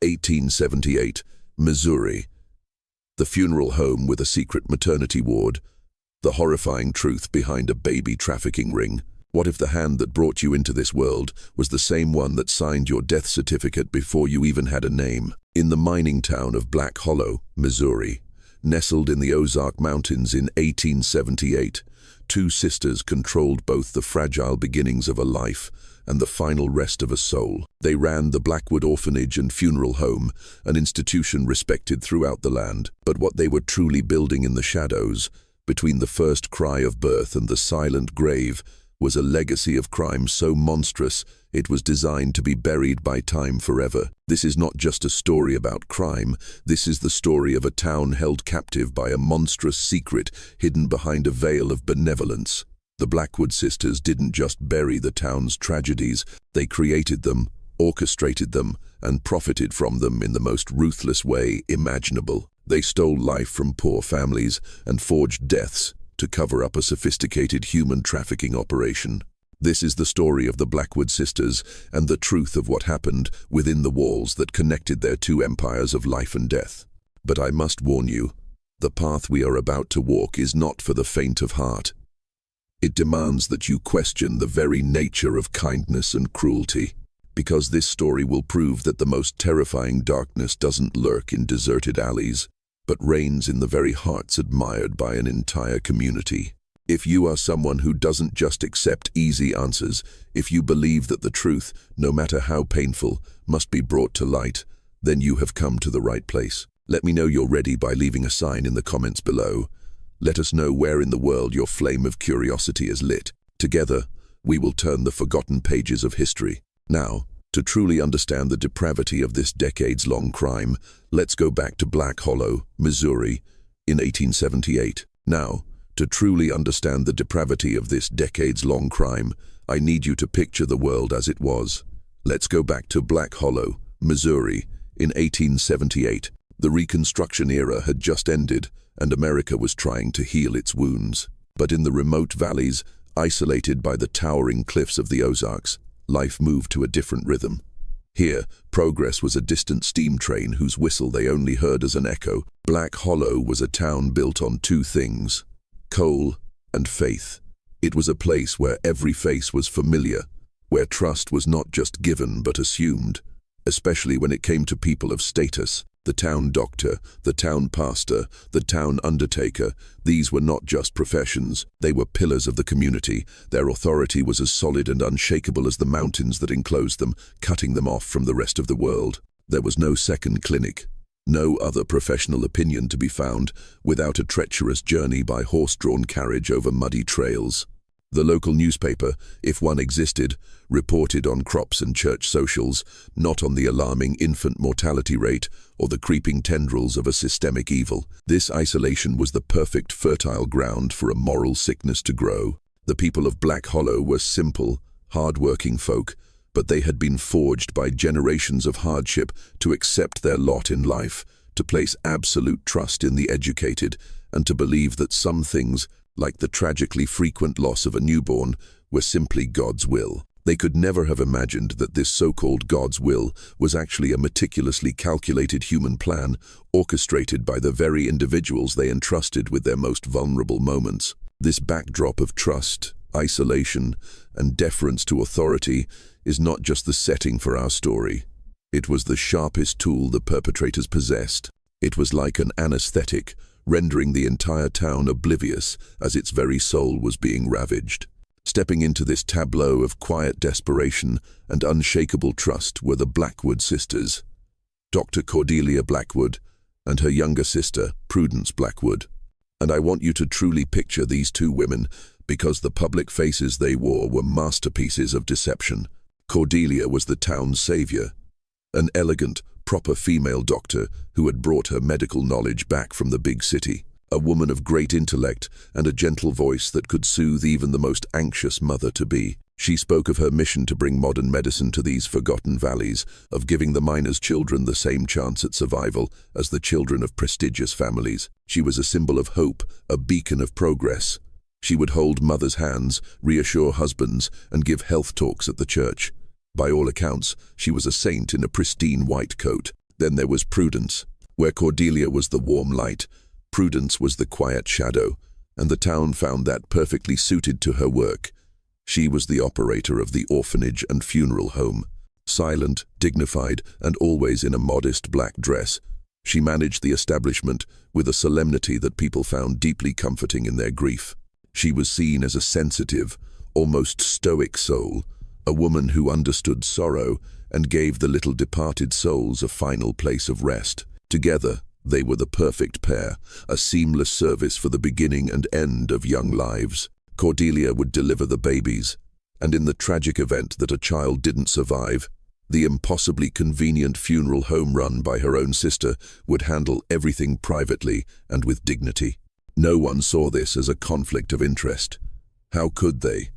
1878, Missouri. The funeral home with a secret maternity ward. The horrifying truth behind a baby trafficking ring. What if the hand that brought you into this world was the same one that signed your death certificate before you even had a name? In the mining town of Black Hollow, Missouri, nestled in the Ozark Mountains in 1878, two sisters controlled both the fragile beginnings of a life and the final rest of a soul. They ran the Blackwood Orphanage and Funeral Home, an institution respected throughout the land. But what they were truly building in the shadows, between the first cry of birth and the silent grave, was a legacy of crime so monstrous it was designed to be buried by time forever. This is not just a story about crime, this is the story of a town held captive by a monstrous secret hidden behind a veil of benevolence. The Blackwood sisters didn't just bury the town's tragedies, they created them, orchestrated them, and profited from them in the most ruthless way imaginable. They stole life from poor families and forged deaths to cover up a sophisticated human trafficking operation. This is the story of the Blackwood sisters and the truth of what happened within the walls that connected their two empires of life and death. But I must warn you, the path we are about to walk is not for the faint of heart. It demands that you question the very nature of kindness and cruelty, because this story will prove that the most terrifying darkness doesn't lurk in deserted alleys, but reigns in the very hearts admired by an entire community. If you are someone who doesn't just accept easy answers, if you believe that the truth, no matter how painful, must be brought to light, then you have come to the right place. Let me know you're ready by leaving a sign in the comments below. Let us know where in the world your flame of curiosity is lit. Together, we will turn the forgotten pages of history. Now, to truly understand the depravity of this decades-long crime, let's go back to Black Hollow, Missouri, in 1878. Now, to truly understand the depravity of this decades-long crime, I need you to picture the world as it was. Let's go back to Black Hollow, Missouri, in 1878. The Reconstruction era had just ended, and America was trying to heal its wounds. But in the remote valleys, isolated by the towering cliffs of the Ozarks, life moved to a different rhythm. Here, progress was a distant steam train whose whistle they only heard as an echo. Black Hollow was a town built on two things: coal and faith. It was a place where every face was familiar, where trust was not just given but assumed, especially when it came to people of status. The town doctor, the town pastor, the town undertaker, these were not just professions, they were pillars of the community. Their authority was as solid and unshakable as the mountains that enclosed them, cutting them off from the rest of the world. There was no second clinic, no other professional opinion to be found, without a treacherous journey by horse-drawn carriage over muddy trails. The local newspaper, if one existed, reported on crops and church socials, not on the alarming infant mortality rate or the creeping tendrils of a systemic evil. This isolation was the perfect fertile ground for a moral sickness to grow. The people of Black Hollow were simple, hard-working folk, but they had been forged by generations of hardship to accept their lot in life, to place absolute trust in the educated, and to believe that some things, like the tragically frequent loss of a newborn, were simply God's will. They could never have imagined that this so-called God's will was actually a meticulously calculated human plan, orchestrated by the very individuals they entrusted with their most vulnerable moments. This backdrop of trust, isolation, and deference to authority is not just the setting for our story. It was the sharpest tool the perpetrators possessed. It was like an anesthetic, rendering the entire town oblivious as its very soul was being ravaged. Stepping into this tableau of quiet desperation and unshakable trust were the Blackwood sisters, Dr. Cordelia Blackwood and her younger sister, Prudence Blackwood. And I want you to truly picture these two women, because the public faces they wore were masterpieces of deception. Cordelia was the town's savior, an elegant, proper female doctor who had brought her medical knowledge back from the big city. A woman of great intellect and a gentle voice that could soothe even the most anxious mother-to-be. She spoke of her mission to bring modern medicine to these forgotten valleys, of giving the miners' children the same chance at survival as the children of prestigious families. She was a symbol of hope, a beacon of progress. She would hold mothers' hands, reassure husbands, and give health talks at the church. By all accounts, she was a saint in a pristine white coat. Then there was Prudence. Where Cordelia was the warm light, Prudence was the quiet shadow, and the town found that perfectly suited to her work. She was the operator of the orphanage and funeral home. Silent, dignified, and always in a modest black dress, she managed the establishment with a solemnity that people found deeply comforting in their grief. She was seen as a sensitive, almost stoic soul, a woman who understood sorrow and gave the little departed souls a final place of rest. Together, they were the perfect pair, a seamless service for the beginning and end of young lives. Cordelia would deliver the babies, and in the tragic event that a child didn't survive, the impossibly convenient funeral home run by her own sister would handle everything privately and with dignity. No one saw this as a conflict of interest. How could they?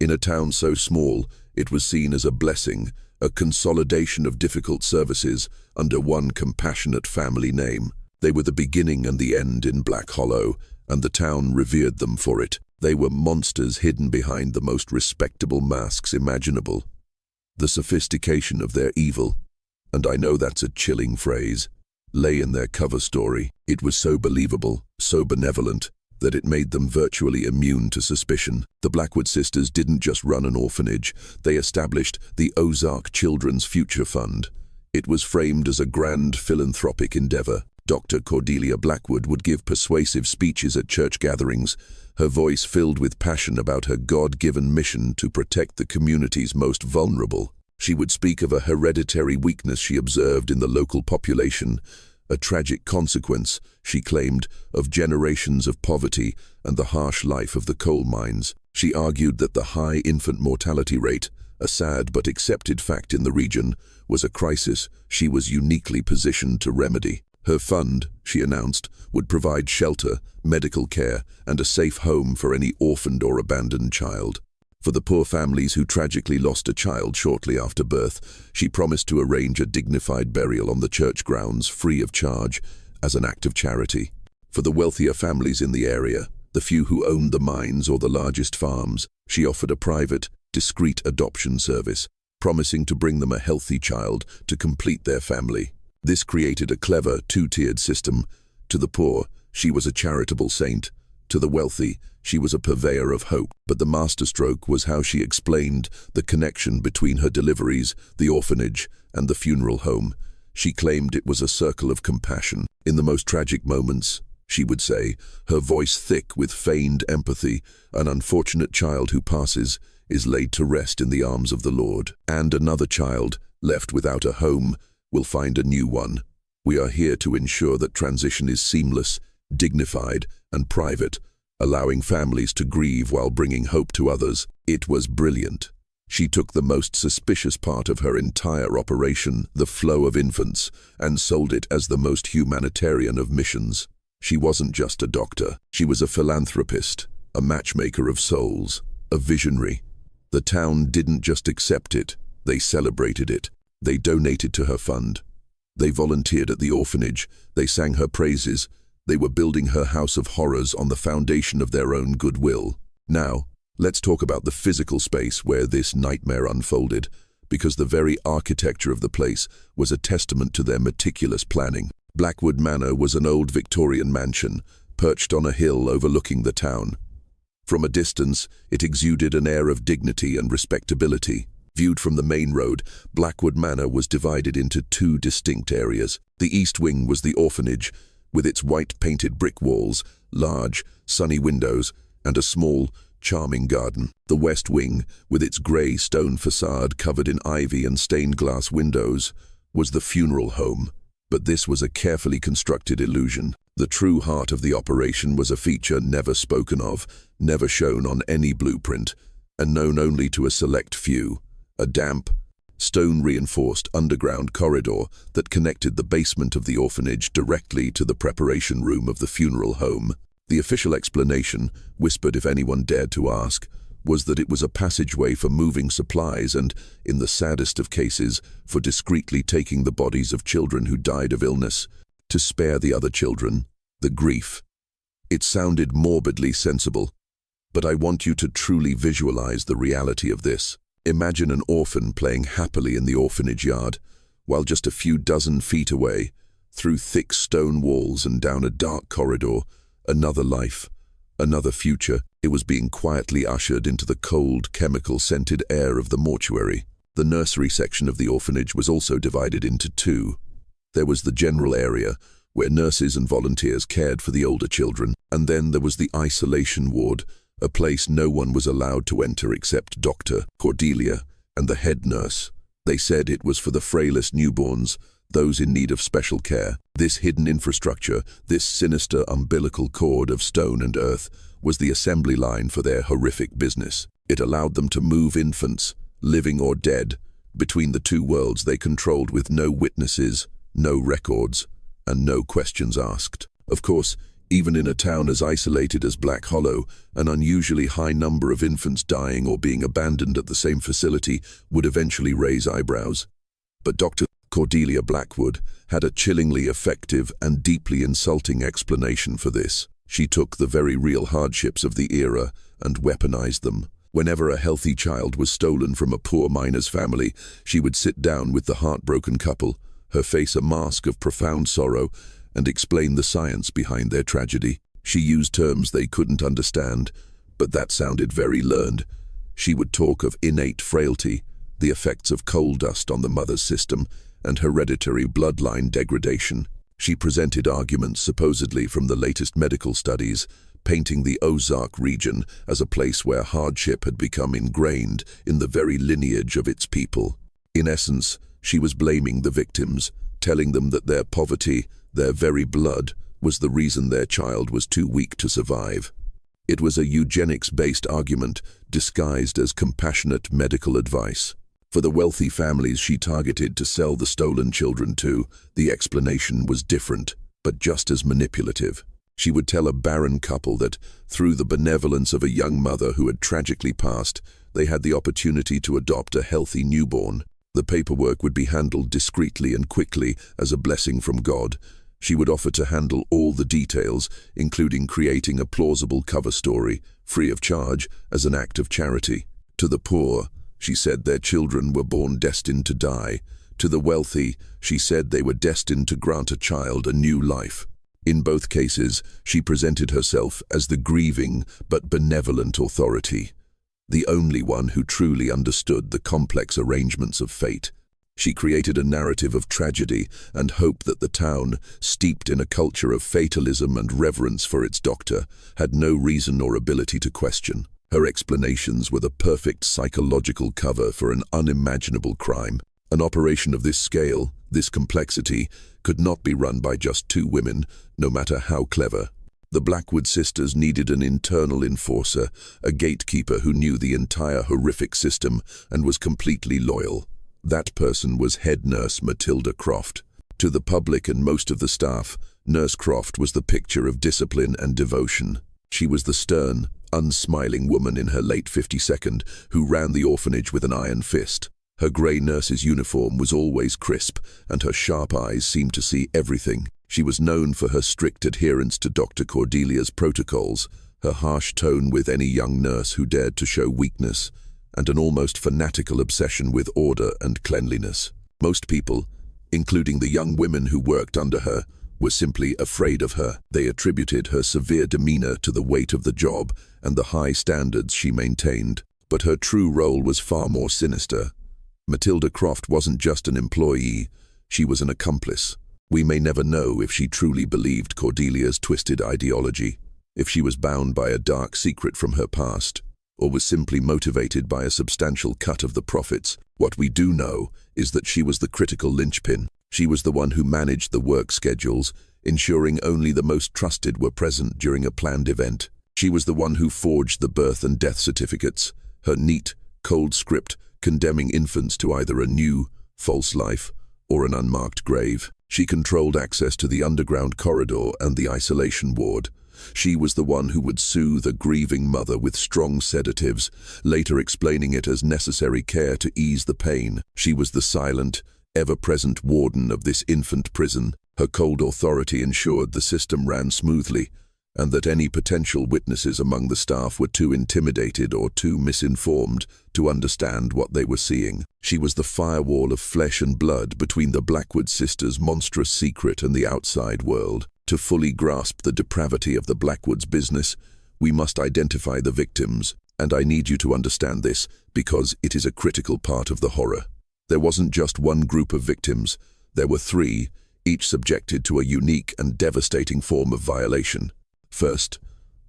In a town so small, it was seen as a blessing, a consolidation of difficult services under one compassionate family name. They were the beginning and the end in Black Hollow, and the town revered them for it. They were monsters hidden behind the most respectable masks imaginable. The sophistication of their evil, and I know that's a chilling phrase, lay in their cover story. It was so believable, so benevolent, that it made them virtually immune to suspicion. The Blackwood sisters didn't just run an orphanage, they established the Ozark Children's Future Fund. It was framed as a grand philanthropic endeavor. Dr. Cordelia Blackwood would give persuasive speeches at church gatherings, her voice filled with passion about her God-given mission to protect the community's most vulnerable. She would speak of a hereditary weakness she observed in the local population, a tragic consequence, she claimed, of generations of poverty and the harsh life of the coal mines. She argued that the high infant mortality rate, a sad but accepted fact in the region, was a crisis she was uniquely positioned to remedy. Her fund, she announced, would provide shelter, medical care, and a safe home for any orphaned or abandoned child. For the poor families who tragically lost a child shortly after birth, she promised to arrange a dignified burial on the church grounds free of charge, as an act of charity. For the wealthier families in the area, the few who owned the mines or the largest farms, she offered a private, discreet adoption service, promising to bring them a healthy child to complete their family. This created a clever, two-tiered system. To the poor, she was a charitable saint. To the wealthy, she was a purveyor of hope. But the masterstroke was how she explained the connection between her deliveries, the orphanage, and the funeral home. She claimed it was a circle of compassion. In the most tragic moments, she would say, her voice thick with feigned empathy, an unfortunate child who passes is laid to rest in the arms of the Lord. And another child, left without a home, will find a new one. We are here to ensure that transition is seamless, dignified, and private, allowing families to grieve while bringing hope to others. It was brilliant. She took the most suspicious part of her entire operation, the flow of infants, and sold it as the most humanitarian of missions. She wasn't just a doctor. She was a philanthropist, a matchmaker of souls, a visionary. The town didn't just accept it, they celebrated it. They donated to her fund. They volunteered at the orphanage. They sang her praises. They were building her house of horrors on the foundation of their own goodwill. Now, let's talk about the physical space where this nightmare unfolded, because the very architecture of the place was a testament to their meticulous planning. Blackwood Manor was an old Victorian mansion, perched on a hill overlooking the town. From a distance, it exuded an air of dignity and respectability. Viewed from the main road, Blackwood Manor was divided into two distinct areas. The east wing was the orphanage, with its white-painted brick walls, large, sunny windows, and a small, charming garden. The west wing, with its grey stone facade covered in ivy and stained-glass windows, was the funeral home. But this was a carefully constructed illusion. The true heart of the operation was a feature never spoken of, never shown on any blueprint, and known only to a select few. A damp, stone-reinforced underground corridor that connected the basement of the orphanage directly to the preparation room of the funeral home. The official explanation, whispered if anyone dared to ask, was that it was a passageway for moving supplies and, in the saddest of cases, for discreetly taking the bodies of children who died of illness, to spare the other children the grief. It sounded morbidly sensible, but I want you to truly visualize the reality of this. Imagine an orphan playing happily in the orphanage yard, while just a few dozen feet away, through thick stone walls and down a dark corridor, another life, another future, it was being quietly ushered into the cold, chemical-scented air of the mortuary. The nursery section of the orphanage was also divided into two. There was the general area, where nurses and volunteers cared for the older children, and then there was the isolation ward, a place no one was allowed to enter except Dr. Cordelia and the head nurse. They said it was for the frailest newborns, those in need of special care. This hidden infrastructure, this sinister umbilical cord of stone and earth, was the assembly line for their horrific business. It allowed them to move infants, living or dead, between the two worlds they controlled with no witnesses, no records, and no questions asked. Of course, even in a town as isolated as Black Hollow, an unusually high number of infants dying or being abandoned at the same facility would eventually raise eyebrows. But Dr. Cordelia Blackwood had a chillingly effective and deeply insulting explanation for this. She took the very real hardships of the era and weaponized them. Whenever a healthy child was stolen from a poor miner's family, she would sit down with the heartbroken couple, her face a mask of profound sorrow, and explain the science behind their tragedy. She used terms they couldn't understand, but that sounded very learned. She would talk of innate frailty, the effects of coal dust on the mother's system, and hereditary bloodline degradation. She presented arguments supposedly from the latest medical studies, painting the Ozark region as a place where hardship had become ingrained in the very lineage of its people. In essence, she was blaming the victims, telling them that their poverty, their very blood, was the reason their child was too weak to survive. It was a eugenics-based argument disguised as compassionate medical advice. For the wealthy families she targeted to sell the stolen children to, the explanation was different, but just as manipulative. She would tell a barren couple that, through the benevolence of a young mother who had tragically passed, they had the opportunity to adopt a healthy newborn. The paperwork would be handled discreetly and quickly as a blessing from God. She would offer to handle all the details, including creating a plausible cover story, free of charge, as an act of charity. To the poor, she said their children were born destined to die. To the wealthy, she said they were destined to grant a child a new life. In both cases, she presented herself as the grieving but benevolent authority, the only one who truly understood the complex arrangements of fate. She created a narrative of tragedy and hope that the town, steeped in a culture of fatalism and reverence for its doctor, had no reason or ability to question. Her explanations were the perfect psychological cover for an unimaginable crime. An operation of this scale, this complexity, could not be run by just two women, no matter how clever. The Blackwood sisters needed an internal enforcer, a gatekeeper who knew the entire horrific system and was completely loyal. That person was head nurse Matilda Croft. To the public and most of the staff, Nurse Croft was the picture of discipline and devotion. She was the stern, unsmiling woman in her late 52nd who ran the orphanage with an iron fist. Her grey nurse's uniform was always crisp, and her sharp eyes seemed to see everything. She was known for her strict adherence to Dr. Cordelia's protocols, her harsh tone with any young nurse who dared to show weakness, and an almost fanatical obsession with order and cleanliness. Most people, including the young women who worked under her, were simply afraid of her. They attributed her severe demeanor to the weight of the job and the high standards she maintained. But her true role was far more sinister. Matilda Croft wasn't just an employee, she was an accomplice. We may never know if she truly believed Cordelia's twisted ideology, if she was bound by a dark secret from her past, or was simply motivated by a substantial cut of the profits. What we do know is that she was the critical linchpin. She was the one who managed the work schedules, ensuring only the most trusted were present during a planned event. She was the one who forged the birth and death certificates, her neat, cold script condemning infants to either a new, false life or an unmarked grave. She controlled access to the underground corridor and the isolation ward. She was the one who would soothe a grieving mother with strong sedatives, later explaining it as necessary care to ease the pain. She was the silent, ever-present warden of this infant prison. Her cold authority ensured the system ran smoothly, and that any potential witnesses among the staff were too intimidated or too misinformed to understand what they were seeing. She was the firewall of flesh and blood between the Blackwood sisters' monstrous secret and the outside world. To fully grasp the depravity of the Blackwoods business, we must identify the victims, and I need you to understand this because it is a critical part of the horror. There wasn't just one group of victims, there were three, each subjected to a unique and devastating form of violation. First,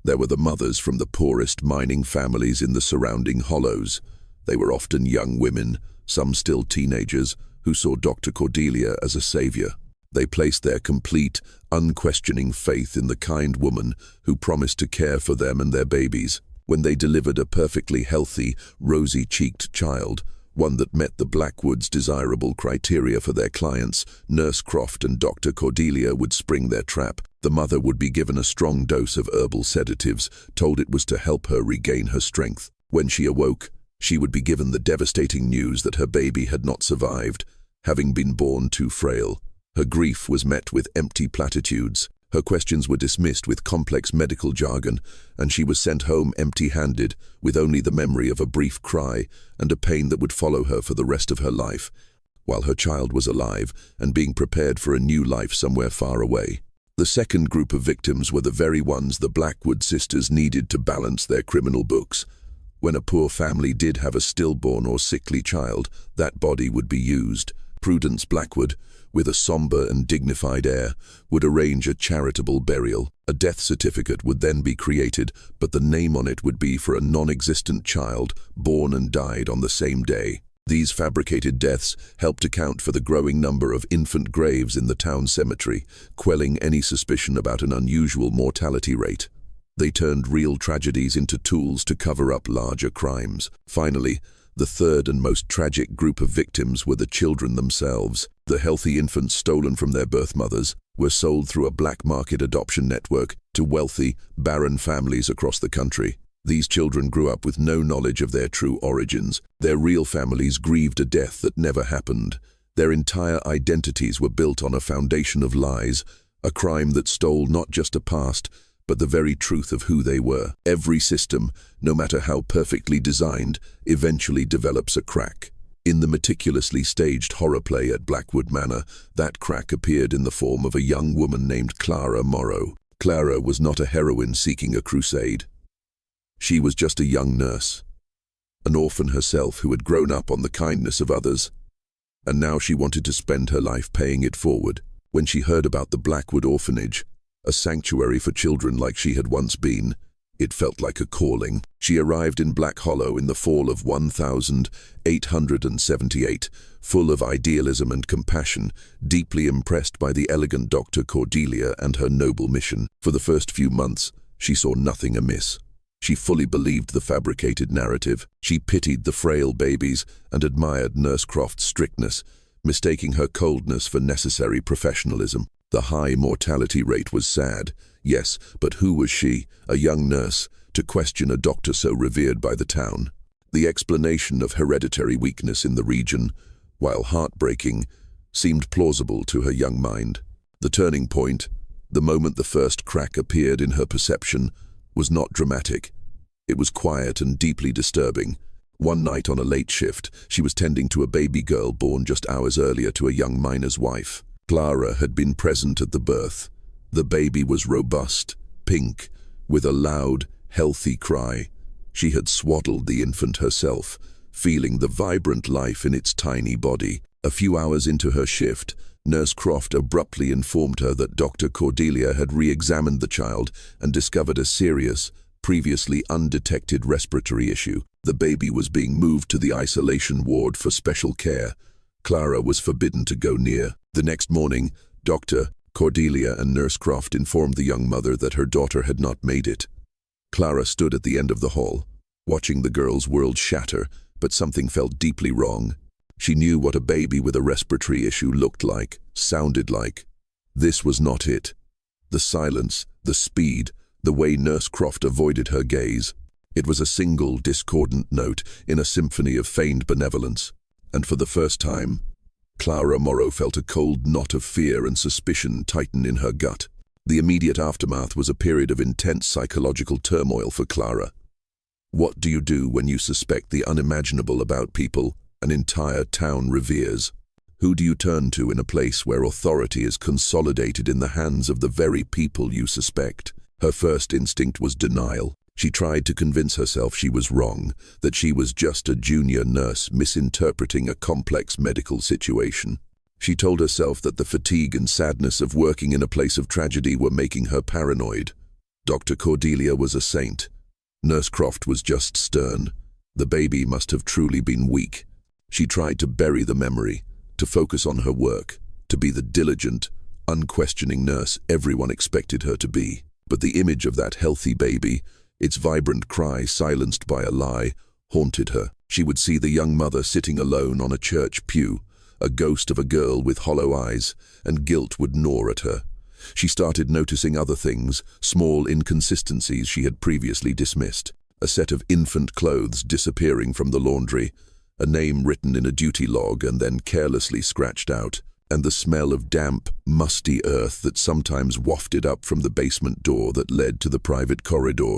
there were the mothers from the poorest mining families in the surrounding hollows. They were often young women, some still teenagers, who saw Dr. Cordelia as a savior. They placed their complete, unquestioning faith in the kind woman who promised to care for them and their babies. When they delivered a perfectly healthy, rosy-cheeked child, one that met the Blackwoods' desirable criteria for their clients, Nurse Croft and Dr. Cordelia would spring their trap. The mother would be given a strong dose of herbal sedatives, told it was to help her regain her strength. When she awoke, she would be given the devastating news that her baby had not survived, having been born too frail. Her grief was met with empty platitudes. Her questions were dismissed with complex medical jargon, and she was sent home empty-handed, with only the memory of a brief cry and a pain that would follow her for the rest of her life, while her child was alive and being prepared for a new life somewhere far away. The second group of victims were the very ones the Blackwood sisters needed to balance their criminal books. When a poor family did have a stillborn or sickly child, that body would be used. Prudence Blackwood, with a somber and dignified air, would arrange a charitable burial. A death certificate would then be created, but the name on it would be for a non-existent child born and died on the same day. These fabricated deaths helped account for the growing number of infant graves in the town cemetery, quelling any suspicion about an unusual mortality rate. They turned real tragedies into tools to cover up larger crimes. Finally, the third and most tragic group of victims were the children themselves. The healthy infants stolen from their birth mothers were sold through a black market adoption network to wealthy, barren families across the country. These children grew up with no knowledge of their true origins. Their real families grieved a death that never happened. Their entire identities were built on a foundation of lies, a crime that stole not just a past, but the very truth of who they were. Every system, no matter how perfectly designed, eventually develops a crack. In the meticulously staged horror play at Blackwood Manor, that crack appeared in the form of a young woman named Clara Morrow. Clara was not a heroine seeking a crusade. She was just a young nurse, an orphan herself who had grown up on the kindness of others, and now she wanted to spend her life paying it forward. When she heard about the Blackwood Orphanage, a sanctuary for children like she had once been, it felt like a calling. She arrived in Black Hollow in the fall of 1878, full of idealism and compassion, deeply impressed by the elegant Dr. Cordelia and her noble mission. For the first few months, she saw nothing amiss. She fully believed the fabricated narrative. She pitied the frail babies and admired Nurse Croft's strictness, mistaking her coldness for necessary professionalism. The high mortality rate was sad, yes, but who was she, a young nurse, to question a doctor so revered by the town? The explanation of hereditary weakness in the region, while heartbreaking, seemed plausible to her young mind. The turning point, the moment the first crack appeared in her perception, was not dramatic. It was quiet and deeply disturbing. One night on a late shift, she was tending to a baby girl born just hours earlier to a young miner's wife. Clara had been present at the birth. The baby was robust, pink, with a loud, healthy cry. She had swaddled the infant herself, feeling the vibrant life in its tiny body. A few hours into her shift, Nurse Croft abruptly informed her that Dr. Cordelia had re-examined the child and discovered a serious, previously undetected respiratory issue. The baby was being moved to the isolation ward for special care. Clara was forbidden to go near. The next morning, Dr. Cordelia and Nurse Croft informed the young mother that her daughter had not made it. Clara stood at the end of the hall, watching the girl's world shatter, but something felt deeply wrong. She knew what a baby with a respiratory issue looked like, sounded like. This was not it. The silence, the speed, the way Nurse Croft avoided her gaze. It was a single, discordant note in a symphony of feigned benevolence. And for the first time, Clara Morrow felt a cold knot of fear and suspicion tighten in her gut. The immediate aftermath was a period of intense psychological turmoil for Clara. What do you do when you suspect the unimaginable about people an entire town reveres? Who do you turn to in a place where authority is consolidated in the hands of the very people you suspect? Her first instinct was denial. She tried to convince herself she was wrong, that she was just a junior nurse misinterpreting a complex medical situation. She told herself that the fatigue and sadness of working in a place of tragedy were making her paranoid. Dr. Cordelia was a saint. Nurse Croft was just stern. The baby must have truly been weak. She tried to bury the memory, to focus on her work, to be the diligent, unquestioning nurse everyone expected her to be. But the image of that healthy baby, its vibrant cry silenced by a lie, haunted her. She would see the young mother sitting alone on a church pew, a ghost of a girl with hollow eyes, and guilt would gnaw at her. She started noticing other things, small inconsistencies she had previously dismissed. A set of infant clothes disappearing from the laundry, a name written in a duty log and then carelessly scratched out, and the smell of damp, musty earth that sometimes wafted up from the basement door that led to the private corridor,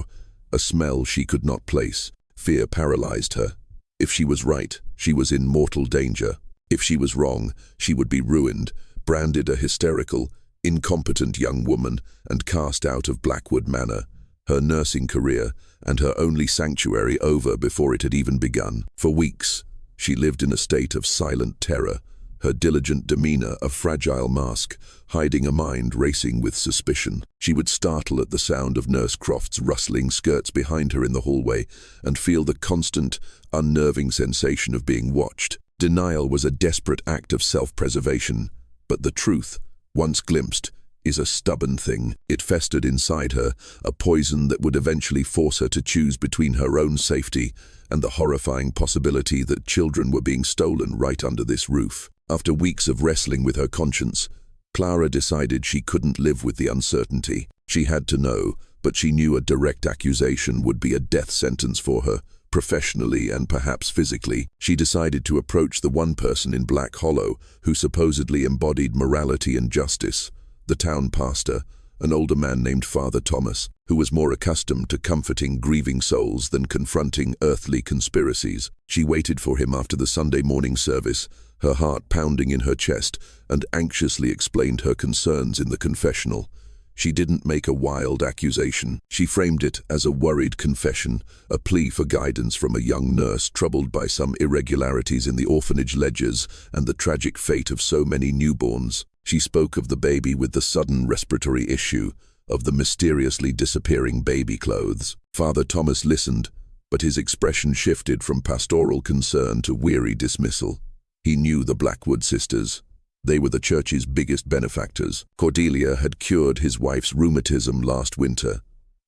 a smell she could not place. Fear paralyzed her. If she was right, she was in mortal danger. If she was wrong, she would be ruined, branded a hysterical, incompetent young woman, and cast out of Blackwood Manor, her nursing career and her only sanctuary over before it had even begun. For weeks, she lived in a state of silent terror, her diligent demeanor a fragile mask, hiding a mind racing with suspicion. She would startle at the sound of Nurse Croft's rustling skirts behind her in the hallway and feel the constant, unnerving sensation of being watched. Denial was a desperate act of self-preservation, but the truth, once glimpsed, is a stubborn thing. It festered inside her, a poison that would eventually force her to choose between her own safety and the horrifying possibility that children were being stolen right under this roof. After weeks of wrestling with her conscience, Clara decided she couldn't live with the uncertainty. She had to know, but she knew a direct accusation would be a death sentence for her, professionally and perhaps physically. She decided to approach the one person in Black Hollow who supposedly embodied morality and justice, the town pastor, an older man named Father Thomas, who was more accustomed to comforting grieving souls than confronting earthly conspiracies. She waited for him after the Sunday morning service, her heart pounding in her chest, and anxiously explained her concerns in the confessional. She didn't make a wild accusation. She framed it as a worried confession, a plea for guidance from a young nurse troubled by some irregularities in the orphanage ledgers and the tragic fate of so many newborns. She spoke of the baby with the sudden respiratory issue, of the mysteriously disappearing baby clothes. Father Thomas listened, but his expression shifted from pastoral concern to weary dismissal. He knew the Blackwood sisters. They were the church's biggest benefactors. Cordelia had cured his wife's rheumatism last winter.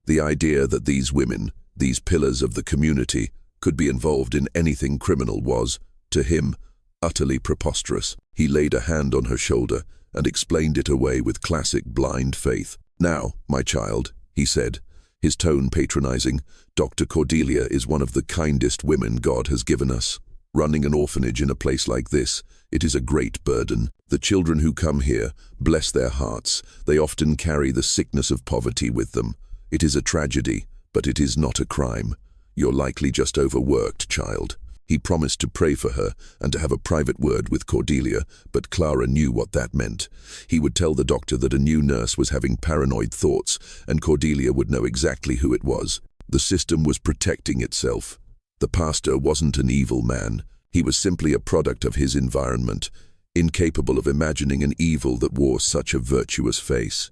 The idea that these women, these pillars of the community, could be involved in anything criminal was, to him, utterly preposterous. He laid a hand on her shoulder and explained it away with classic blind faith. "Now, my child," he said, his tone patronizing, "Dr. Cordelia is one of the kindest women God has given us. Running an orphanage in a place like this, it is a great burden. The children who come here, bless their hearts, they often carry the sickness of poverty with them. It is a tragedy, but it is not a crime. You're likely just overworked, child." He promised to pray for her and to have a private word with Cordelia, but Clara knew what that meant. He would tell the doctor that a new nurse was having paranoid thoughts, and Cordelia would know exactly who it was. The system was protecting itself. The pastor wasn't an evil man. He was simply a product of his environment, incapable of imagining an evil that wore such a virtuous face.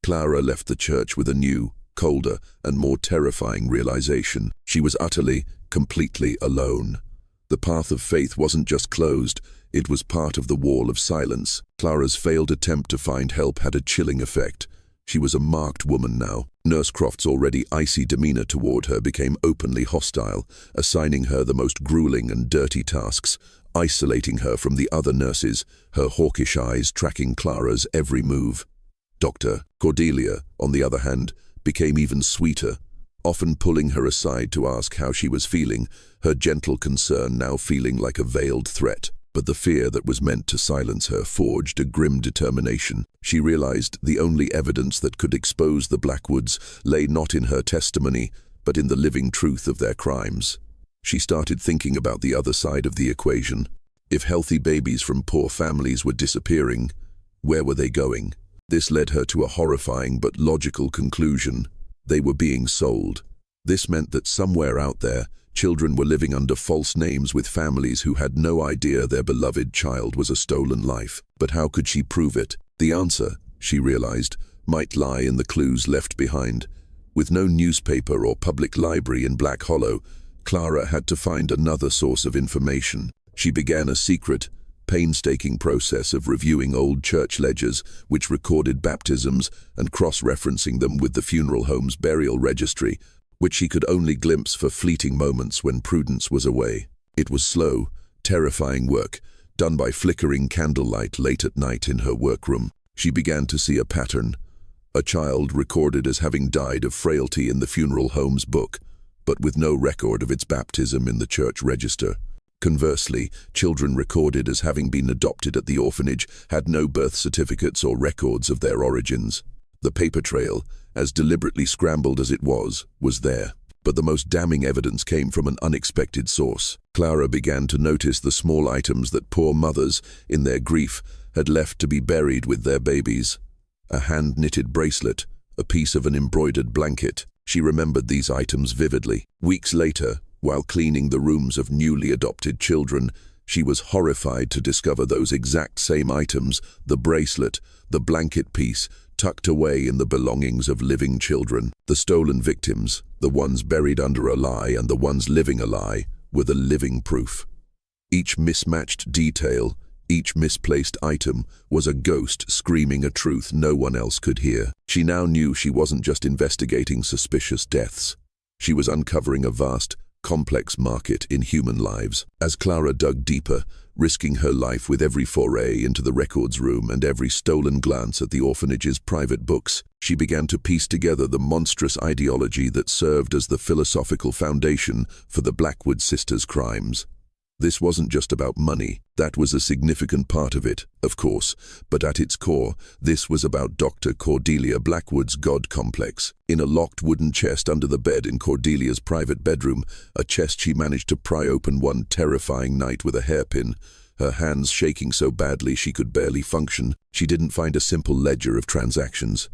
Clara left the church with a new, colder, and more terrifying realization. She was utterly, completely alone. The path of faith wasn't just closed, it was part of the wall of silence. Clara's failed attempt to find help had a chilling effect. She was a marked woman now. Nurse Croft's already icy demeanor toward her became openly hostile, assigning her the most grueling and dirty tasks, isolating her from the other nurses, her hawkish eyes tracking Clara's every move. Dr. Cordelia, on the other hand, became even sweeter, often pulling her aside to ask how she was feeling, her gentle concern now feeling like a veiled threat. But the fear that was meant to silence her forged a grim determination. She realized the only evidence that could expose the Blackwoods lay not in her testimony, but in the living truth of their crimes. She started thinking about the other side of the equation. If healthy babies from poor families were disappearing, where were they going? This led her to a horrifying but logical conclusion. They were being sold. This meant that somewhere out there, children were living under false names with families who had no idea their beloved child was a stolen life. But how could she prove it? The answer, she realized, might lie in the clues left behind. With no newspaper or public library in Black Hollow, Clara had to find another source of information. She began a secret, painstaking process of reviewing old church ledgers which recorded baptisms and cross-referencing them with the funeral home's burial registry, which she could only glimpse for fleeting moments when Prudence was away. It was slow, terrifying work, done by flickering candlelight late at night in her workroom. She began to see a pattern. A child recorded as having died of frailty in the funeral home's book, but with no record of its baptism in the church register. Conversely, children recorded as having been adopted at the orphanage had no birth certificates or records of their origins. The paper trail, as deliberately scrambled as it was there. But the most damning evidence came from an unexpected source. Clara began to notice the small items that poor mothers, in their grief, had left to be buried with their babies. A hand-knitted bracelet, a piece of an embroidered blanket. She remembered these items vividly. Weeks later, while cleaning the rooms of newly adopted children, she was horrified to discover those exact same items, the bracelet, the blanket piece, tucked away in the belongings of living children. The stolen victims, the ones buried under a lie and the ones living a lie, were the living proof. Each mismatched detail, each misplaced item, was a ghost screaming a truth no one else could hear. She now knew she wasn't just investigating suspicious deaths. She was uncovering a vast, complex market in human lives. As Clara dug deeper, risking her life with every foray into the records room and every stolen glance at the orphanage's private books, she began to piece together the monstrous ideology that served as the philosophical foundation for the Blackwood sisters' crimes. This wasn't just about money. That was a significant part of it, of course, but at its core, this was about Dr. Cordelia Blackwood's God complex. In a locked wooden chest under the bed in Cordelia's private bedroom, a chest she managed to pry open one terrifying night with a hairpin, her hands shaking so badly she could barely function, she didn't find a simple ledger of transactions.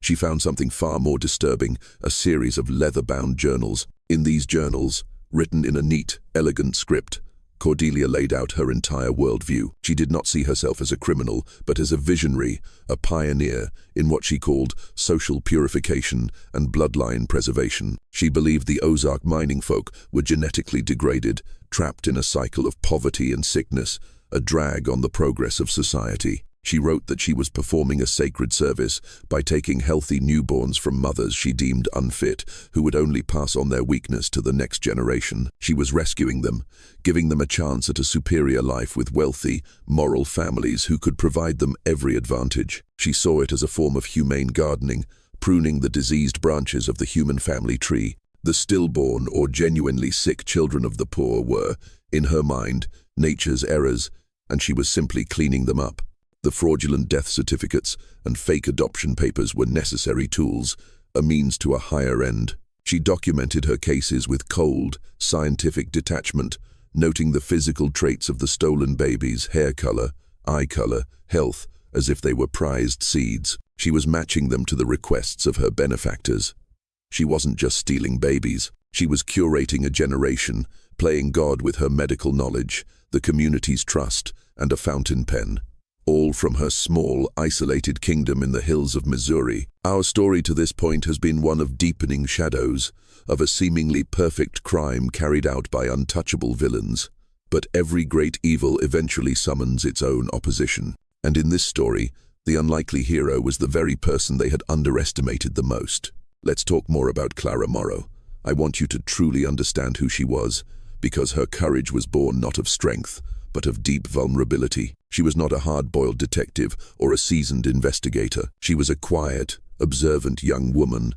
She found something far more disturbing, a series of leather-bound journals. In these journals, written in a neat, elegant script, Cordelia laid out her entire worldview. She did not see herself as a criminal, but as a visionary, a pioneer in what she called social purification and bloodline preservation. She believed the Ozark mining folk were genetically degraded, trapped in a cycle of poverty and sickness, a drag on the progress of society. She wrote that she was performing a sacred service by taking healthy newborns from mothers she deemed unfit, who would only pass on their weakness to the next generation. She was rescuing them, giving them a chance at a superior life with wealthy, moral families who could provide them every advantage. She saw it as a form of humane gardening, pruning the diseased branches of the human family tree. The stillborn or genuinely sick children of the poor were, in her mind, nature's errors, and she was simply cleaning them up. The fraudulent death certificates and fake adoption papers were necessary tools, a means to a higher end. She documented her cases with cold, scientific detachment, noting the physical traits of the stolen babies, hair color, eye color, health, as if they were prized seeds. She was matching them to the requests of her benefactors. She wasn't just stealing babies. She was curating a generation, playing God with her medical knowledge, the community's trust, and a fountain pen. All from her small, isolated kingdom in the hills of Missouri. Our story to this point has been one of deepening shadows, of a seemingly perfect crime carried out by untouchable villains. But every great evil eventually summons its own opposition. And in this story, the unlikely hero was the very person they had underestimated the most. Let's talk more about Clara Morrow. I want you to truly understand who she was, because her courage was born not of strength, but of deep vulnerability. She was not a hard-boiled detective or a seasoned investigator. She was a quiet, observant young woman,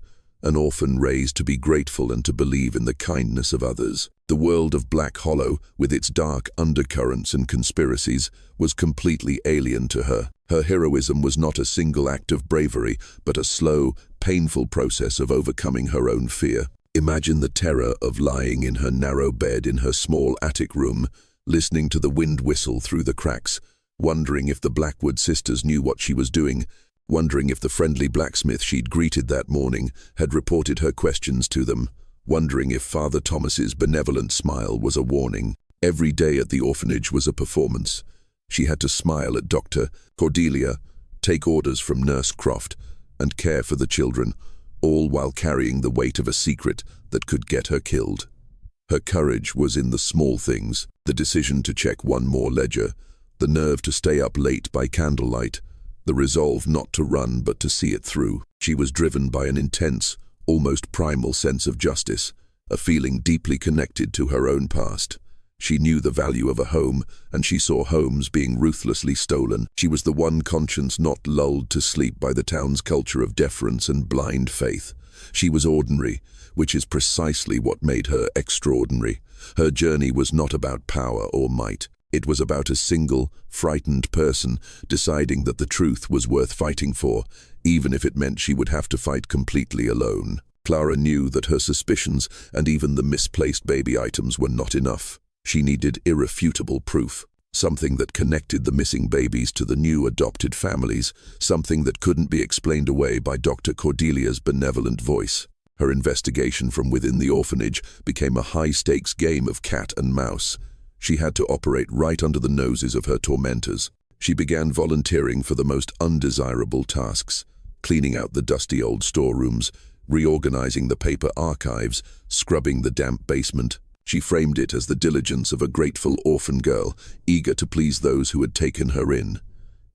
an orphan raised to be grateful and to believe in the kindness of others. The world of Black Hollow, with its dark undercurrents and conspiracies, was completely alien to her. Her heroism was not a single act of bravery, but a slow, painful process of overcoming her own fear. Imagine the terror of lying in her narrow bed in her small attic room, listening to the wind whistle through the cracks, wondering if the Blackwood sisters knew what she was doing, wondering if the friendly blacksmith she'd greeted that morning had reported her questions to them, wondering if Father Thomas's benevolent smile was a warning. Every day at the orphanage was a performance. She had to smile at Dr. Cordelia, take orders from Nurse Croft, and care for the children, all while carrying the weight of a secret that could get her killed. Her courage was in the small things, the decision to check one more ledger, the nerve to stay up late by candlelight, the resolve not to run but to see it through. She was driven by an intense, almost primal sense of justice, a feeling deeply connected to her own past. She knew the value of a home, and she saw homes being ruthlessly stolen. She was the one conscience not lulled to sleep by the town's culture of deference and blind faith. She was ordinary, which is precisely what made her extraordinary. Her journey was not about power or might. It was about a single, frightened person deciding that the truth was worth fighting for, even if it meant she would have to fight completely alone. Clara knew that her suspicions and even the misplaced baby items were not enough. She needed irrefutable proof, something that connected the missing babies to the new adopted families, something that couldn't be explained away by Dr. Cordelia's benevolent voice. Her investigation from within the orphanage became a high-stakes game of cat and mouse. She had to operate right under the noses of her tormentors. She began volunteering for the most undesirable tasks, cleaning out the dusty old storerooms, reorganizing the paper archives, scrubbing the damp basement. She framed it as the diligence of a grateful orphan girl, eager to please those who had taken her in.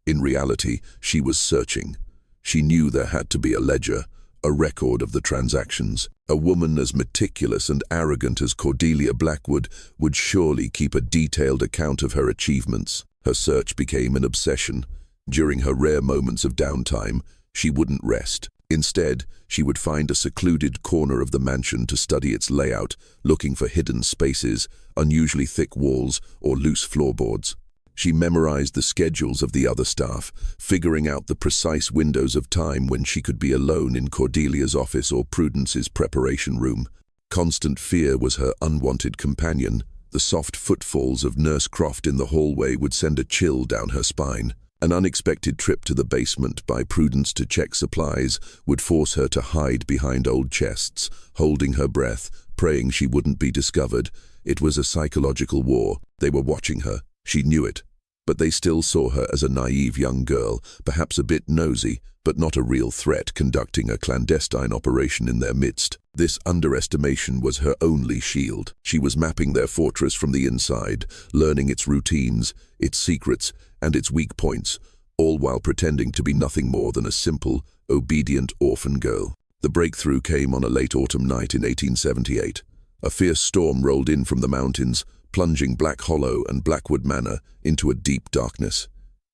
In reality, she was searching. She knew there had to be a ledger, a record of the transactions. A woman as meticulous and arrogant as Cordelia Blackwood would surely keep a detailed account of her achievements. Her search became an obsession. During her rare moments of downtime, she wouldn't rest. Instead, she would find a secluded corner of the mansion to study its layout, looking for hidden spaces, unusually thick walls, or loose floorboards. She memorized the schedules of the other staff, figuring out the precise windows of time when she could be alone in Cordelia's office or Prudence's preparation room. Constant fear was her unwanted companion. The soft footfalls of Nurse Croft in the hallway would send a chill down her spine. An unexpected trip to the basement by Prudence to check supplies would force her to hide behind old chests, holding her breath, praying she wouldn't be discovered. It was a psychological war. They were watching her. She knew it. But they still saw her as a naive young girl, perhaps a bit nosy, but not a real threat, conducting a clandestine operation in their midst. This underestimation was her only shield. She was mapping their fortress from the inside, learning its routines, its secrets, and its weak points, all while pretending to be nothing more than a simple, obedient orphan girl. The breakthrough came on a late autumn night in 1878. A fierce storm rolled in from the mountains, plunging Black Hollow and Blackwood Manor into a deep darkness.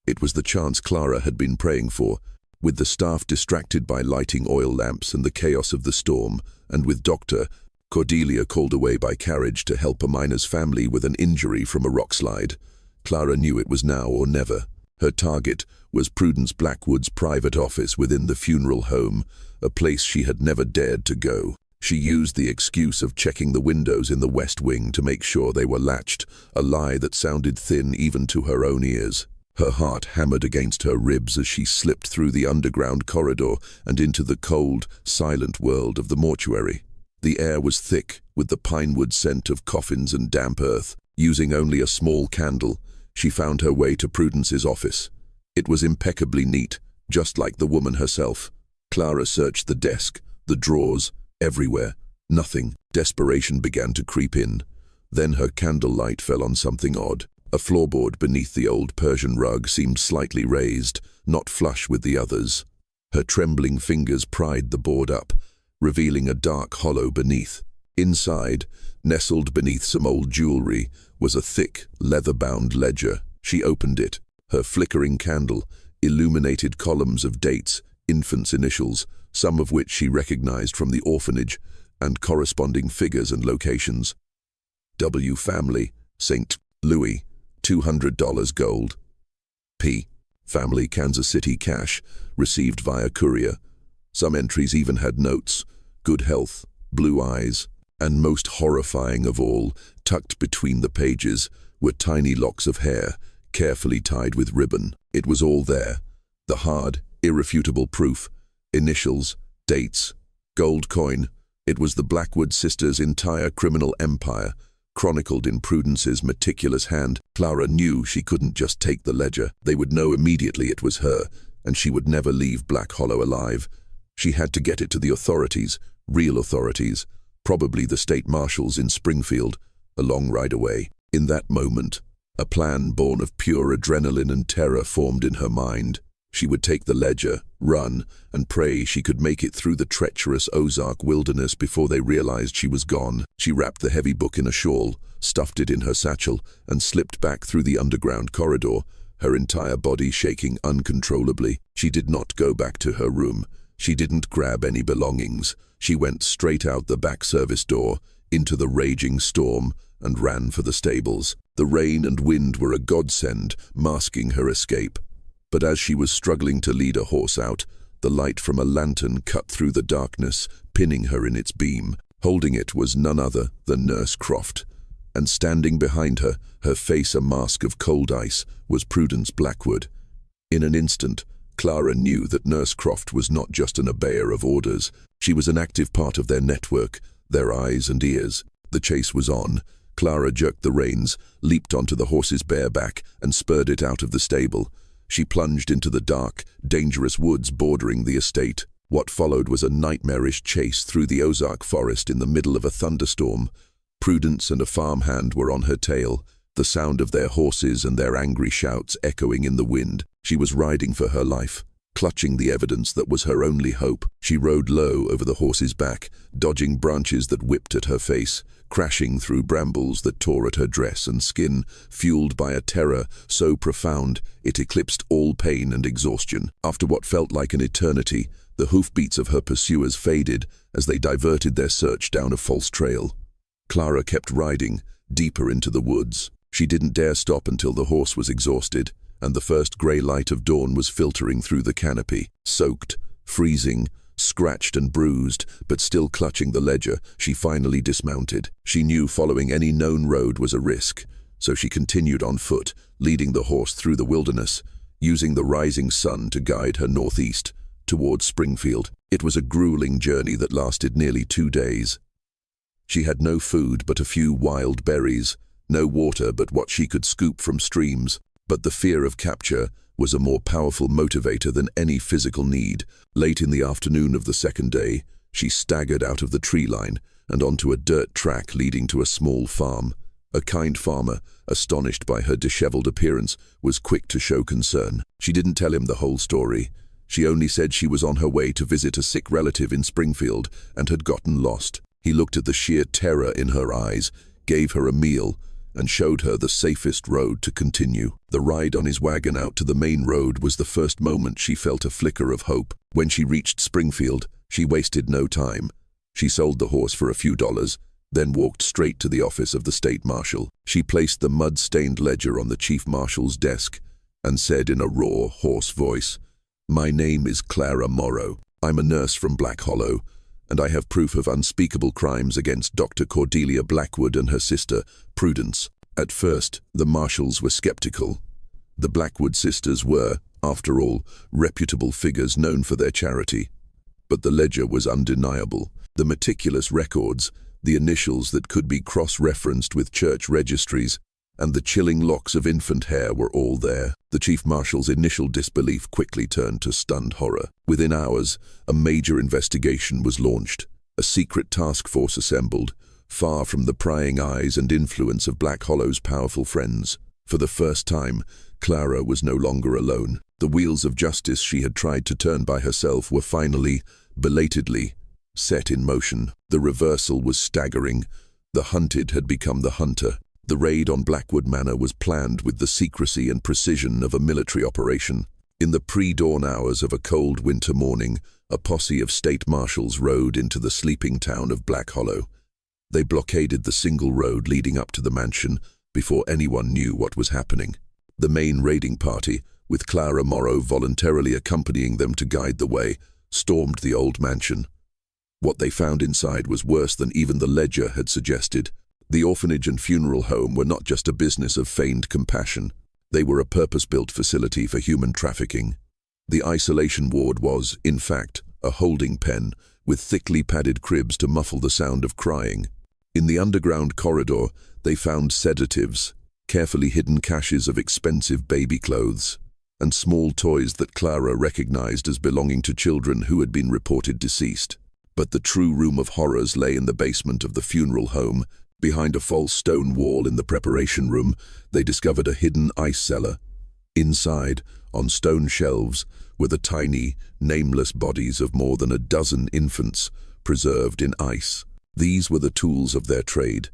It was the chance Clara had been praying for, with the staff distracted by lighting oil lamps and the chaos of the storm, and with Dr. Cordelia called away by carriage to help a miner's family with an injury from a rock slide. Clara knew it was now or never. Her target was Prudence Blackwood's private office within the funeral home, a place she had never dared to go. She used the excuse of checking the windows in the West Wing to make sure they were latched, a lie that sounded thin even to her own ears. Her heart hammered against her ribs as she slipped through the underground corridor and into the cold, silent world of the mortuary. The air was thick, with the pinewood scent of coffins and damp earth. Using only a small candle, she found her way to Prudence's office. It was impeccably neat, just like the woman herself. Clara searched the desk, the drawers, everywhere. Nothing. Desperation began to creep in. Then her candlelight fell on something odd. A floorboard beneath the old Persian rug seemed slightly raised, not flush with the others. Her trembling fingers pried the board up, revealing a dark hollow beneath. Inside, nestled beneath some old jewelry, was a thick, leather-bound ledger. She opened it. Her flickering candle illuminated columns of dates, infants' initials, some of which she recognized from the orphanage, and corresponding figures and locations. W. Family, St. Louis, $200 gold. P. Family, Kansas City, cash, received via courier. Some entries even had notes: good health, blue eyes, and most horrifying of all, tucked between the pages, were tiny locks of hair, carefully tied with ribbon. It was all there. The hard, irrefutable proof. Initials, dates, gold coin. It was the Blackwood sisters' entire criminal empire, chronicled in Prudence's meticulous hand. Clara knew she couldn't just take the ledger. They would know immediately it was her, and she would never leave Black Hollow alive. She had to get it to the authorities, real authorities, probably the state marshals in Springfield, a long ride away. In that moment, a plan born of pure adrenaline and terror formed in her mind. She would take the ledger, run, and pray she could make it through the treacherous Ozark wilderness before they realized she was gone. She wrapped the heavy book in a shawl, stuffed it in her satchel, and slipped back through the underground corridor, her entire body shaking uncontrollably. She did not go back to her room. She didn't grab any belongings. She went straight out the back service door, into the raging storm, and ran for the stables. The rain and wind were a godsend, masking her escape. But as she was struggling to lead a horse out, the light from a lantern cut through the darkness, pinning her in its beam. Holding it was none other than Nurse Croft, and standing behind her, her face a mask of cold ice, was Prudence Blackwood. In an instant, Clara knew that Nurse Croft was not just an obeyer of orders. She was an active part of their network, their eyes and ears. The chase was on. Clara jerked the reins, leaped onto the horse's bare back, and spurred it out of the stable. She plunged into the dark, dangerous woods bordering the estate. What followed was a nightmarish chase through the Ozark forest in the middle of a thunderstorm. Prudence and a farmhand were on her tail, the sound of their horses and their angry shouts echoing in the wind. She was riding for her life, clutching the evidence that was her only hope. She rode low over the horse's back, dodging branches that whipped at her face, crashing through brambles that tore at her dress and skin, fueled by a terror so profound it eclipsed all pain and exhaustion. After what felt like an eternity, the hoofbeats of her pursuers faded as they diverted their search down a false trail. Clara kept riding, deeper into the woods. She didn't dare stop until the horse was exhausted, and the first grey light of dawn was filtering through the canopy. Soaked, freezing, scratched and bruised, but still clutching the ledger, she finally dismounted. She knew following any known road was a risk, so she continued on foot, leading the horse through the wilderness, using the rising sun to guide her northeast, towards Springfield. It was a grueling journey that lasted nearly 2 days. She had no food but a few wild berries, no water but what she could scoop from streams, but the fear of capture was a more powerful motivator than any physical need. Late in the afternoon of the second day, she staggered out of the tree line and onto a dirt track leading to a small farm. A kind farmer, astonished by her disheveled appearance, was quick to show concern. She didn't tell him the whole story. She only said she was on her way to visit a sick relative in Springfield and had gotten lost. He looked at the sheer terror in her eyes, gave her a meal, and showed her the safest road to continue. The ride on his wagon out to the main road was the first moment she felt a flicker of hope. When she reached Springfield, she wasted no time. She sold the horse for a few dollars, then walked straight to the office of the state marshal. She placed the mud-stained ledger on the chief marshal's desk and said in a raw, hoarse voice, "My name is Clara Morrow. I'm a nurse from Black Hollow, and I have proof of unspeakable crimes against Dr. Cordelia Blackwood and her sister, Prudence." At first, the marshals were skeptical. The Blackwood sisters were, after all, reputable figures known for their charity. But the ledger was undeniable. The meticulous records, the initials that could be cross-referenced with church registries, and the chilling locks of infant hair were all there. The chief marshal's initial disbelief quickly turned to stunned horror. Within hours, a major investigation was launched. A secret task force assembled, far from the prying eyes and influence of Black Hollow's powerful friends. For the first time, Clara was no longer alone. The wheels of justice she had tried to turn by herself were finally, belatedly, set in motion. The reversal was staggering. The hunted had become the hunter. The raid on Blackwood Manor was planned with the secrecy and precision of a military operation. In the pre-dawn hours of a cold winter morning, a posse of state marshals rode into the sleeping town of Black Hollow. They blockaded the single road leading up to the mansion before anyone knew what was happening. The main raiding party, with Clara Morrow voluntarily accompanying them to guide the way, stormed the old mansion. What they found inside was worse than even the ledger had suggested. The orphanage and funeral home were not just a business of feigned compassion. They were a purpose-built facility for human trafficking. The isolation ward was, in fact, a holding pen with thickly padded cribs to muffle the sound of crying. In the underground corridor, they found sedatives, carefully hidden caches of expensive baby clothes, and small toys that Clara recognized as belonging to children who had been reported deceased. But the true room of horrors lay in the basement of the funeral home. Behind a false stone wall in the preparation room, they discovered a hidden ice cellar. Inside, on stone shelves, were the tiny, nameless bodies of more than a dozen infants, preserved in ice. These were the tools of their trade.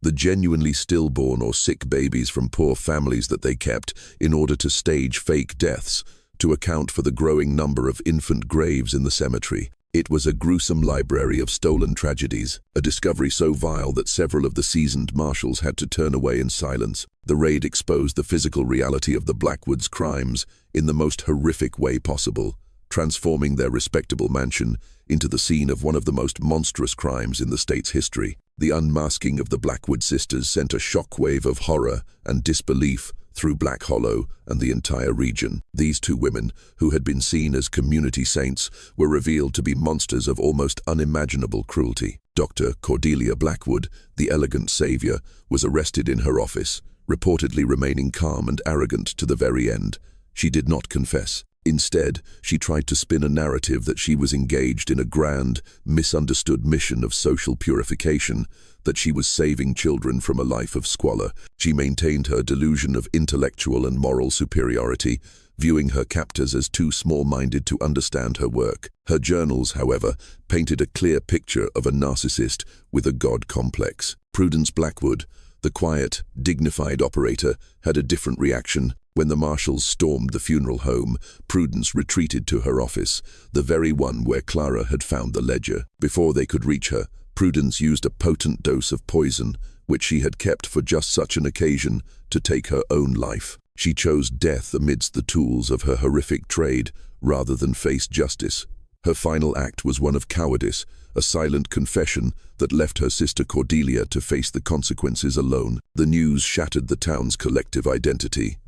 The genuinely stillborn or sick babies from poor families that they kept in order to stage fake deaths, to account for the growing number of infant graves in the cemetery. It was a gruesome library of stolen tragedies, a discovery so vile that several of the seasoned marshals had to turn away in silence. The raid exposed the physical reality of the Blackwoods' crimes in the most horrific way possible, transforming their respectable mansion into the scene of one of the most monstrous crimes in the state's history. The unmasking of the Blackwood sisters sent a shockwave of horror and disbelief through Black Hollow and the entire region. These two women, who had been seen as community saints, were revealed to be monsters of almost unimaginable cruelty. Dr. Cordelia Blackwood, the elegant savior, was arrested in her office, reportedly remaining calm and arrogant to the very end. She did not confess. Instead, she tried to spin a narrative that she was engaged in a grand, misunderstood mission of social purification, that she was saving children from a life of squalor. She maintained her delusion of intellectual and moral superiority, viewing her captors as too small-minded to understand her work. Her journals, however, painted a clear picture of a narcissist with a god complex. Prudence Blackwood, the quiet, dignified operator, had a different reaction. When the marshals stormed the funeral home, Prudence retreated to her office, the very one where Clara had found the ledger. Before they could reach her, Prudence used a potent dose of poison, which she had kept for just such an occasion, to take her own life. She chose death amidst the tools of her horrific trade, rather than face justice. Her final act was one of cowardice, a silent confession that left her sister Cordelia to face the consequences alone. The news shattered the town's collective identity.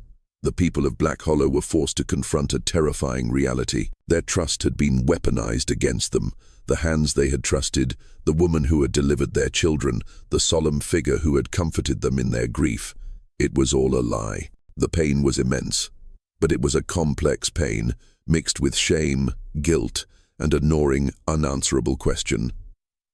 The people of Black Hollow were forced to confront a terrifying reality. Their trust had been weaponized against them. The hands they had trusted, the woman who had delivered their children, the solemn figure who had comforted them in their grief. It was all a lie. The pain was immense, but it was a complex pain, mixed with shame, guilt, and a gnawing, unanswerable question.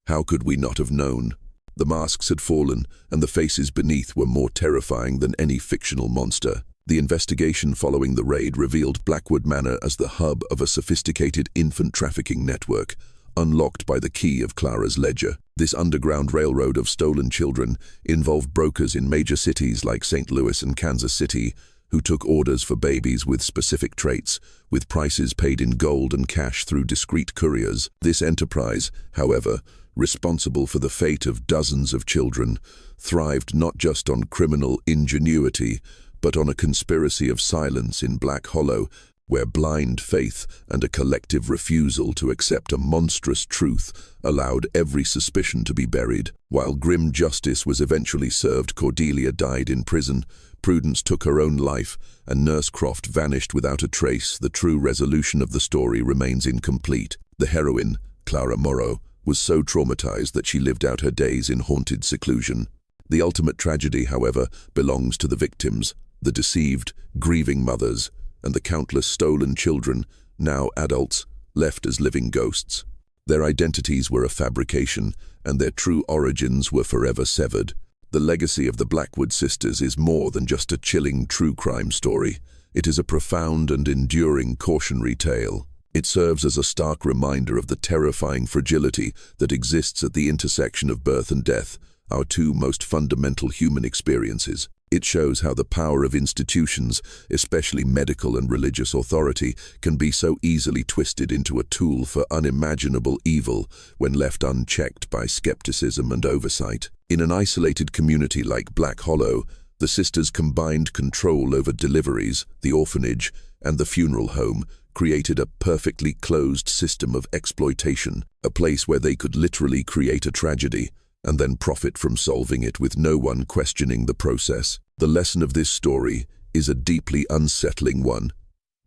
How could we not have known? The masks had fallen, and the faces beneath were more terrifying than any fictional monster. The investigation following the raid revealed Blackwood Manor as the hub of a sophisticated infant trafficking network, unlocked by the key of Clara's ledger. This underground railroad of stolen children involved brokers in major cities like St. Louis and Kansas City, who took orders for babies with specific traits, with prices paid in gold and cash through discreet couriers. This enterprise, however, responsible for the fate of dozens of children, thrived not just on criminal ingenuity, but on a conspiracy of silence in Black Hollow, where blind faith and a collective refusal to accept a monstrous truth allowed every suspicion to be buried. While grim justice was eventually served, Cordelia died in prison, Prudence took her own life, and Nurse Croft vanished without a trace. The true resolution of the story remains incomplete. The heroine, Clara Morrow, was so traumatized that she lived out her days in haunted seclusion. The ultimate tragedy, however, belongs to the victims, the deceived, grieving mothers, and the countless stolen children, now adults, left as living ghosts. Their identities were a fabrication, and their true origins were forever severed. The legacy of the Blackwood sisters is more than just a chilling true crime story. It is a profound and enduring cautionary tale. It serves as a stark reminder of the terrifying fragility that exists at the intersection of birth and death, our two most fundamental human experiences. It shows how the power of institutions, especially medical and religious authority, can be so easily twisted into a tool for unimaginable evil when left unchecked by skepticism and oversight. In an isolated community like Black Hollow, the sisters' combined control over deliveries, the orphanage, and the funeral home created a perfectly closed system of exploitation, a place where they could literally create a tragedy and then profit from solving it with no one questioning the process. The lesson of this story is a deeply unsettling one.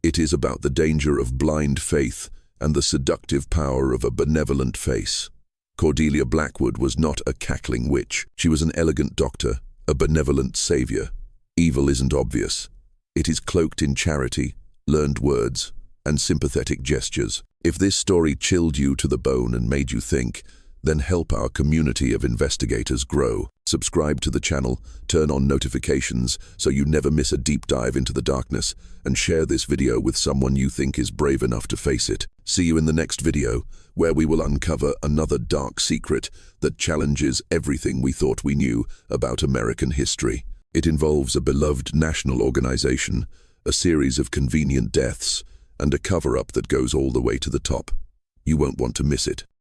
It is about the danger of blind faith and the seductive power of a benevolent face. Cordelia Blackwood was not a cackling witch. She was an elegant doctor, a benevolent savior. Evil isn't obvious. It is cloaked in charity, learned words, and sympathetic gestures. If this story chilled you to the bone and made you think, then help our community of investigators grow. Subscribe to the channel, turn on notifications so you never miss a deep dive into the darkness, and share this video with someone you think is brave enough to face it. See you in the next video, where we will uncover another dark secret that challenges everything we thought we knew about American history. It involves a beloved national organization, a series of convenient deaths, and a cover-up that goes all the way to the top. You won't want to miss it.